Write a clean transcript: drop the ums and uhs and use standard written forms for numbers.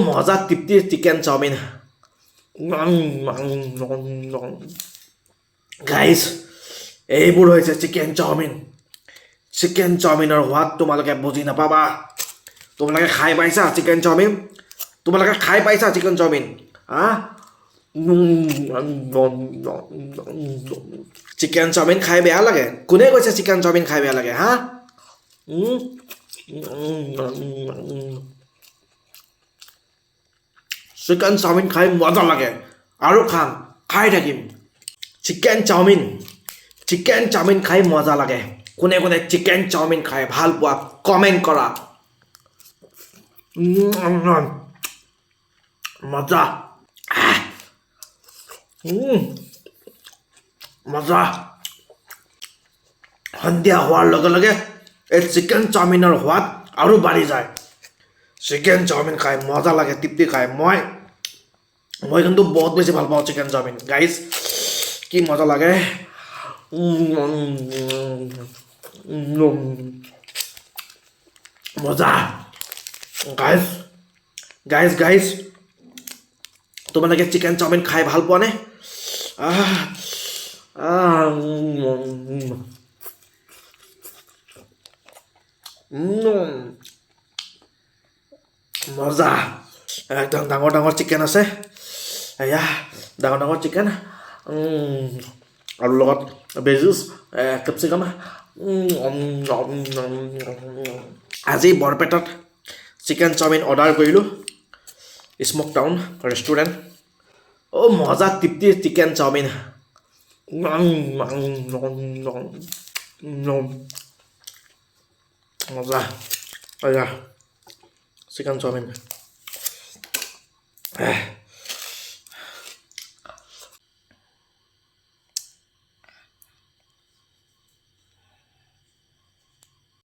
মজা তৃপ্তি chicken chowmein guys এইবোৰ হৈছে চিকেন চাওমিন চিকেন চাওমিনৰ সোৱাদ তোমালোকে বুজি নাপাবা তোমালোকে খাই পাইছা চিকেন চাওমিন তোমালোকে খাই পাইছা চিকেন চাওমিন হা চিকেন চাওমিন খাই বেয়া লাগে কোনে কৈছে চিকেন চাওমিন খাই বেয়া লাগে হা চিকেন চাওমিন খাই মজা লাগে আৰু খাম খাই থাকিম চিকেন চাওমিন খাই মজা লাগে কোনে কোনে চিকেন চাওমিন খাই ভাল পোৱা কমেণ্ট কৰা মজা মজা সন্ধিয়া হোৱাৰ লগে লগে এই চিকেন চাওমিনৰ সোৱাদ আৰু বাঢ়ি যায় চিকেন চাওমিন খাই মজা লাগে তৃপ্তি খাই মই কিন্তু বহুত বেছি ভাল পাওঁ চিকেন চাওমিন গাইজ কি মজা লাগে মজা গাইজ তোমালোকে চিকেন চাওমিন খাই ভাল পোৱা নে মজা একদম ডাঙৰ চিকেন আছে এয়া ডাঙৰ চিকেন আৰু লগত ভেজিছ কেপচিকাম আজি বৰপেটাত চিকেন চাওমিন অৰ্ডাৰ কৰিলোঁ স্মক টাউন ৰেষ্টুৰেণ্ট মজা তৃপ্তি চিকেন চাওমিন মজা এয়া চিকেন চাওমিন